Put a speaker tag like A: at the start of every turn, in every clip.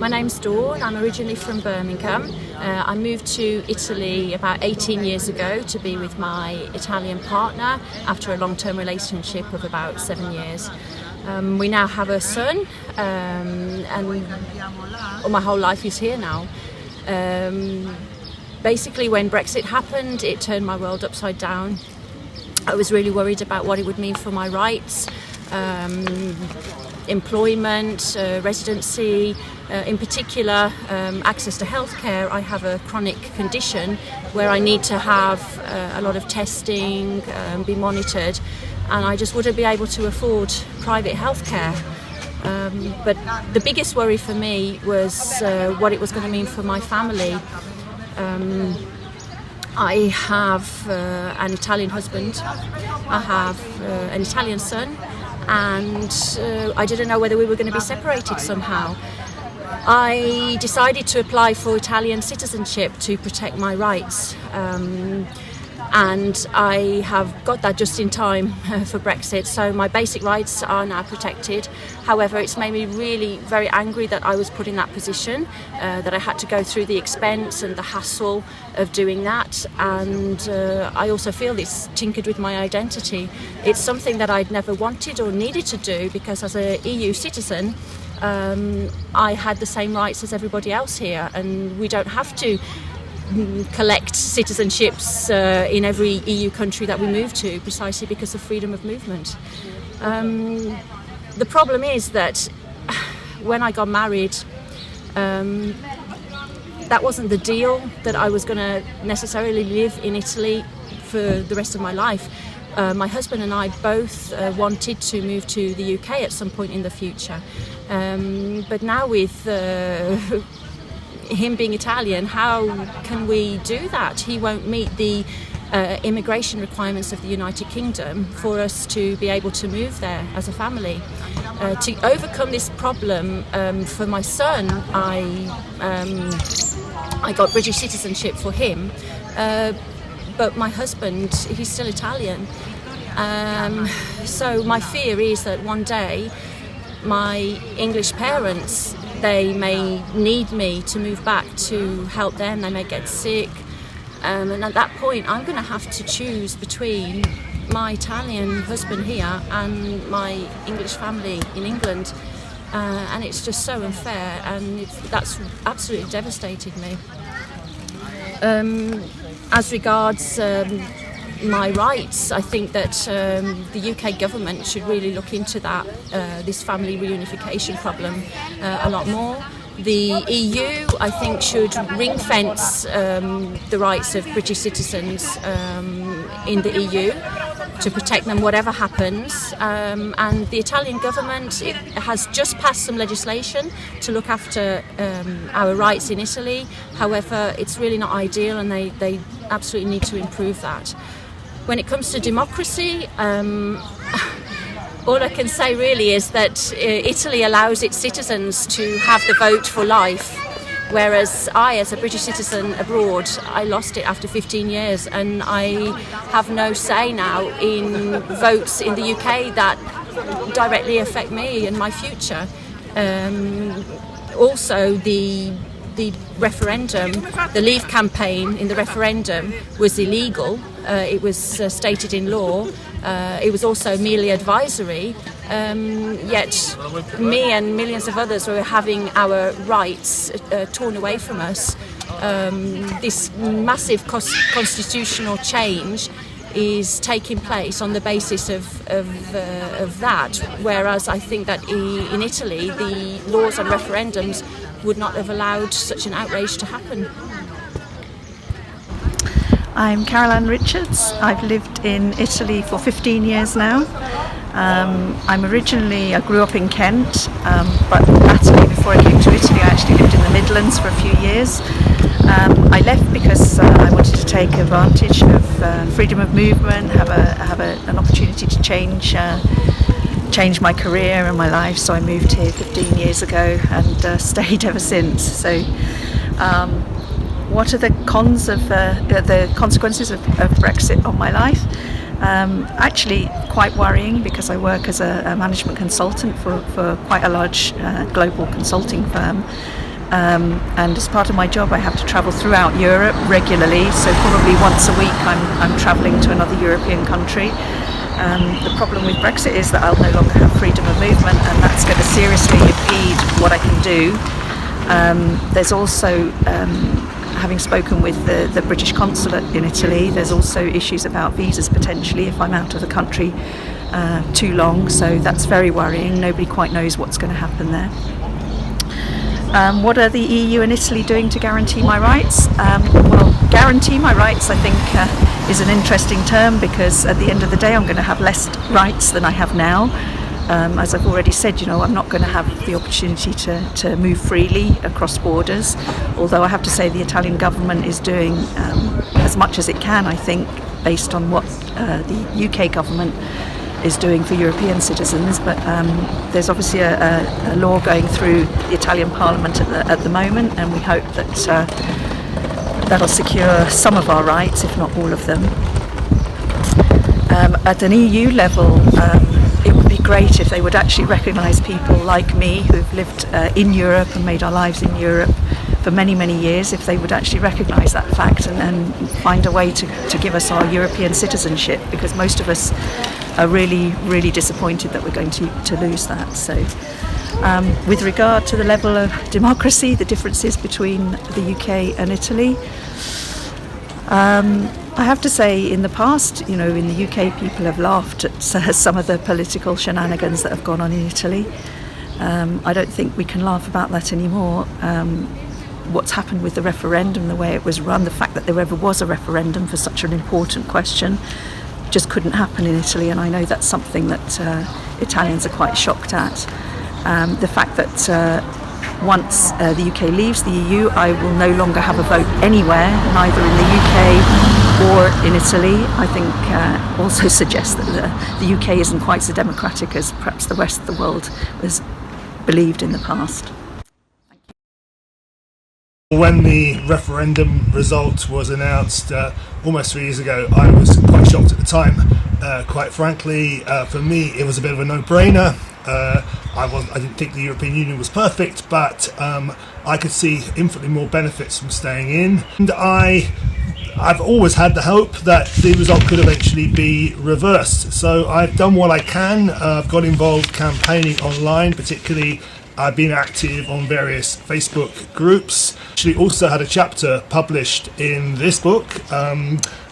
A: My name's Dawn. I'm originally from Birmingham. I moved to Italy about 18 years ago to be with my Italian partner after a long-term relationship of about 7 years. We now have a son, and my whole life is here now. Basically, when Brexit happened, it turned my world upside down. I was really worried about what it would mean for my rights, employment, residency, in particular access to healthcare. I have a chronic condition where I need to have a lot of testing, be monitored, and I just wouldn't be able to afford private healthcare. But the biggest worry for me was what it was going to mean for my family. I have an Italian husband, I have an Italian son, and I didn't know whether we were going to be separated somehow. I decided to apply for Italian citizenship to protect my rights, and I have got that just in time for Brexit, so my basic rights are now protected. However, it's made me really very angry that I was put in that position, that I had to go through the expense and the hassle of doing that, and I also feel it's tinkered with my identity. It's something that I'd never wanted or needed to do, because as an EU citizen I had the same rights as everybody else here, and we don't have to collect citizenships in every EU country that we move to, precisely because of freedom of movement. The problem is that when I got married, that wasn't the deal, that I was going to necessarily live in Italy for the rest of my life. My husband and I both wanted to move to the UK at some point in the future, but now with him being Italian, how can we do that? He won't meet the immigration requirements of the United Kingdom for us to be able to move there as a family. To overcome this problem, for my son, I got British citizenship for him, but my husband, he's still Italian. So my fear is that one day my English parents, they may need me to move back to help them. They may get sick, and at that point I'm going to have to choose between my Italian husband here and my English family in England, and it's just so unfair, and that's absolutely devastated me. As regards my rights, I think that the UK government should really look into that, this family reunification problem a lot more. The EU, I think, should ring fence the rights of British citizens in the EU to protect them whatever happens, and the Italian government, it has just passed some legislation to look after our rights in Italy. However, it's really not ideal, and they absolutely need to improve that. When it comes to democracy, all I can say really is that Italy allows its citizens to have the vote for life, whereas I, as a British citizen abroad, I lost it after 15 years, and I have no say now in votes in the UK that directly affect me and my future. Also, the referendum, the Leave campaign in the referendum was illegal. It was stated in law. It was also merely advisory, yet me and millions of others were having our rights torn away from us. This massive constitutional change is taking place on the basis of that, whereas I think that in Italy the laws on referendums would not have allowed such an outrage to happen.
B: I'm Caroline Richards. I've lived in Italy for 15 years now. I grew up in Kent, but latterly, before I came to Italy, I actually lived in the Midlands for a few years. I left because I wanted to take advantage of freedom of movement, have an opportunity to change my career and my life. So I moved here 15 years ago and stayed ever since. So what are the cons of the consequences of Brexit on my life? Actually quite worrying, because I work as a management consultant for quite a large global consulting firm, and as part of my job I have to travel throughout Europe regularly, so probably once a week I'm travelling to another European country. The problem with Brexit is that I'll no longer have freedom of movement, and that's going to seriously impede what I can do. There's also, having spoken with the British consulate in Italy, there's also issues about visas potentially if I'm out of the country too long, so that's very worrying. Nobody quite knows what's going to happen there. What are the EU and Italy doing to guarantee my rights? Well, guarantee my rights, I think, is an interesting term, because at the end of the day I'm going to have less rights than I have now. As I've already said, I'm not going to have the opportunity to move freely across borders, although I have to say the Italian government is doing as much as it can, I think, based on what the UK government is doing for European citizens. But there's obviously a law going through the Italian Parliament at the moment, and we hope that that'll secure some of our rights, if not all of them. At an EU level, it would be great if they would actually recognise people like me who've lived in Europe and made our lives in Europe for many, many years, if they would actually recognise that fact and find a way to give us our European citizenship, because most of us are really, really disappointed that we're going to lose that. So with regard to the level of democracy, the differences between the UK and Italy, I have to say, in the past, in the UK, people have laughed at some of the political shenanigans that have gone on in Italy. I don't think we can laugh about that anymore. What's happened with the referendum, the way it was run, the fact that there ever was a referendum for such an important question, just couldn't happen in Italy, and I know that's something that Italians are quite shocked at. The fact that once the UK leaves the EU, I will no longer have a vote anywhere, neither in the UK or in Italy, I think also suggests that the UK isn't quite so democratic as perhaps the rest of the world has believed in the past.
C: When the referendum result was announced almost 3 years ago, I was quite shocked at the time. Quite frankly, for me, it was a bit of a no-brainer. I didn't think the European Union was perfect, but I could see infinitely more benefits from staying in. And I've always had the hope that the result could eventually be reversed. So I've done what I can. I've got involved campaigning online, particularly I've been active on various Facebook groups. Actually also had a chapter published in this book,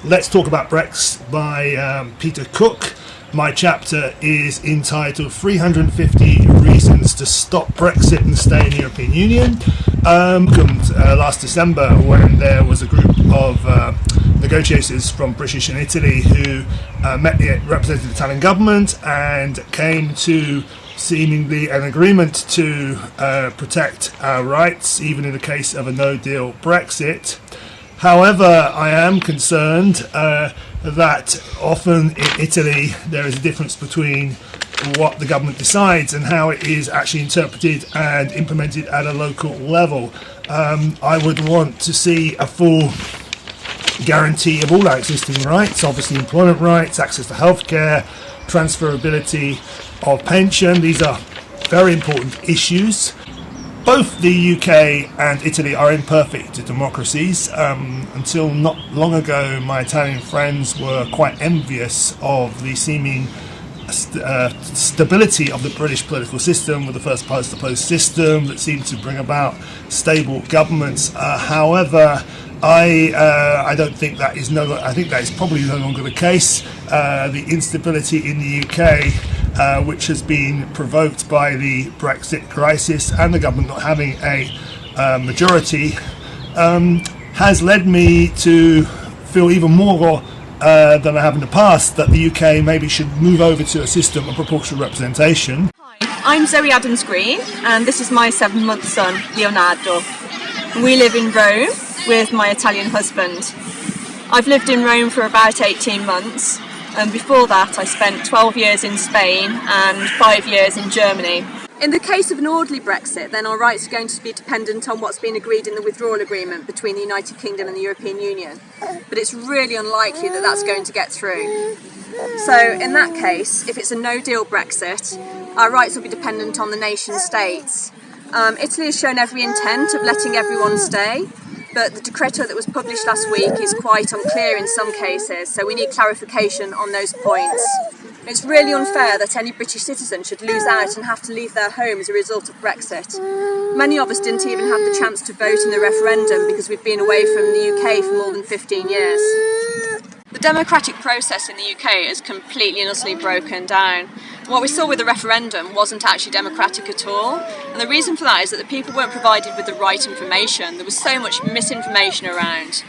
C: Let's Talk About Brexit by Peter Cook. My chapter is entitled 350 Reasons to Stop Brexit and Stay in the European Union. Last December, when there was a group of negotiators from British and Italy who represented the Italian government and came to seemingly an agreement to protect our rights, even in the case of a no-deal Brexit. However, I am concerned that often in Italy there is a difference between what the government decides and how it is actually interpreted and implemented at a local level. I would want to see a full guarantee of all our existing rights, obviously employment rights, access to healthcare, transferability of pension. These are very important issues. Both the UK and Italy are imperfect democracies. Until not long ago, my Italian friends were quite envious of the seeming stability of the British political system, with the first past the post system that seemed to bring about stable governments. However, I don't think that is I think that is probably no longer the case. The instability in the UK, which has been provoked by the Brexit crisis and the government not having a majority, has led me to feel even more than I have in the past that the UK maybe should move over to a system of proportional representation.
D: Hi, I'm Zoe Adams-Green, and this is my 7-month son, Leonardo. We live in Rome with my Italian husband. I've lived in Rome for about 18 months, and before that I spent 12 years in Spain and 5 years in Germany. In the case of an orderly Brexit, then our rights are going to be dependent on what's been agreed in the withdrawal agreement between the United Kingdom and the European Union. But it's really unlikely that that's going to get through. So in that case, if it's a no-deal Brexit, our rights will be dependent on the nation states. Italy has shown every intent of letting everyone stay, but the decreto that was published last week is quite unclear in some cases, so we need clarification on those points. It's really unfair that any British citizen should lose out and have to leave their home as a result of Brexit. Many of us didn't even have the chance to vote in the referendum because we've been away from the UK for more than 15 years. The democratic process in the UK is completely and utterly broken down. What we saw with the referendum wasn't actually democratic at all, and the reason for that is that the people weren't provided with the right information. There was so much misinformation around.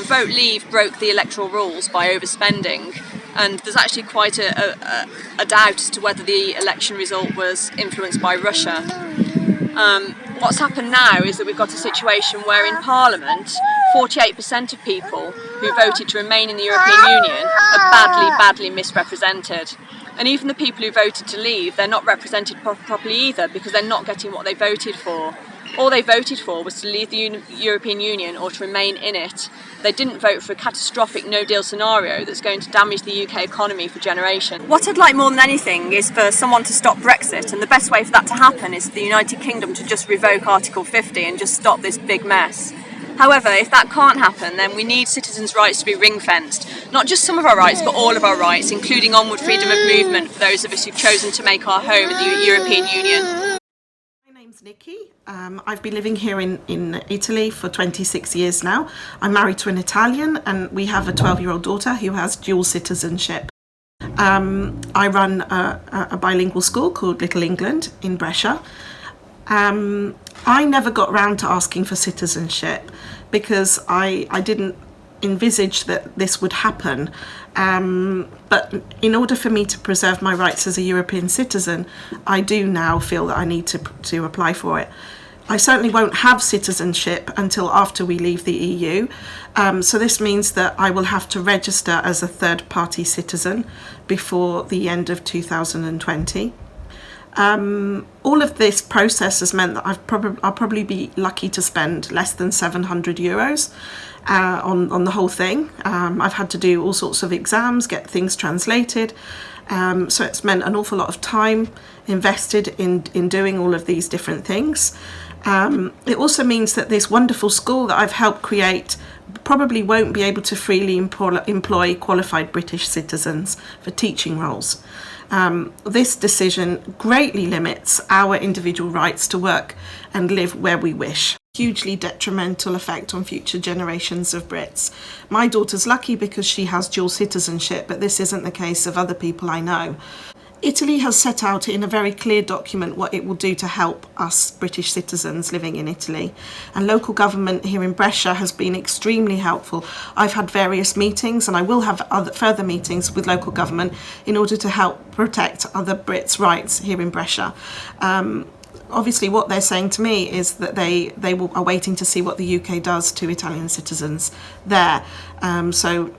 D: Vote Leave broke the electoral rules by overspending, and there's actually quite a doubt as to whether the election result was influenced by Russia. What's happened now is that we've got a situation where in Parliament 48% of people who voted to remain in the European Union are badly misrepresented. And even the people who voted to leave, they're not represented properly either, because they're not getting what they voted for. All they voted for was to leave the European Union or to remain in it. They didn't vote for a catastrophic no-deal scenario that's going to damage the UK economy for generations. What I'd like more than anything is for someone to stop Brexit, and the best way for that to happen is for the United Kingdom to just revoke Article 50 and just stop this big mess. However, if that can't happen, then we need citizens' rights to be ring-fenced. Not just some of our rights, but all of our rights, including onward freedom of movement for those of us who've chosen to make our home in the European Union.
E: My name's Nikki. I've been living here in Italy for 26 years now. I'm married to an Italian, and we have a 12-year-old daughter who has dual citizenship. I run a bilingual school called Little England in Brescia. I never got round to asking for citizenship because I didn't envisage that this would happen. But in order for me to preserve my rights as a European citizen, I do now feel that I need to apply for it. I certainly won't have citizenship until after we leave the EU. So this means that I will have to register as a third-party citizen before the end of 2020. All of this process has meant that I'll probably be lucky to spend less than €700 on the whole thing. I've had to do all sorts of exams, get things translated. So it's meant an awful lot of time invested in doing all of these different things. It also means that this wonderful school that I've helped create probably won't be able to freely employ qualified British citizens for teaching roles. This decision greatly limits our individual rights to work and live where we wish. Hugely detrimental effect on future generations of Brits. My daughter's lucky because she has dual citizenship, but this isn't the case of other people I know. Italy has set out in a very clear document what it will do to help us British citizens living in Italy, and local government here in Brescia has been extremely helpful. I've had various meetings, and I will have further meetings with local government in order to help protect other Brits' rights here in Brescia. Obviously what they're saying to me is that they are waiting to see what the UK does to Italian citizens there. So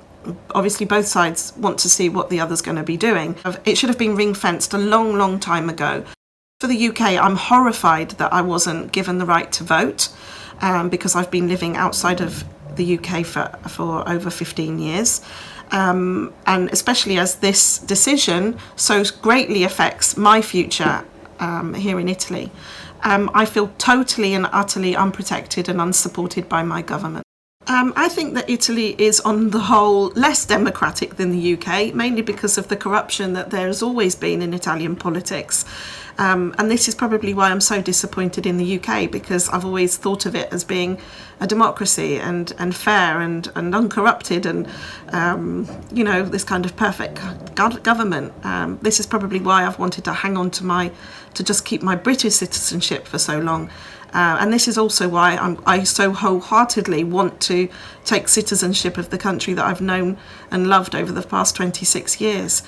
E: obviously both sides want to see what the other's going to be doing. It should have been ring-fenced a long time ago. For the UK, I'm horrified that I wasn't given the right to vote because I've been living outside of the UK for over 15 years. And especially as this decision so greatly affects my future here in Italy. I feel totally and utterly unprotected and unsupported by my government. I think that Italy is on the whole less democratic than the UK, mainly because of the corruption that there has always been in Italian politics. And this is probably why I'm so disappointed in the UK, because I've always thought of it as being a democracy and fair and uncorrupted and, this kind of perfect government. This is probably why I've wanted to hang on to just keep my British citizenship for so long. And this is also why I so wholeheartedly want to take citizenship of the country that I've known and loved over the past 26 years.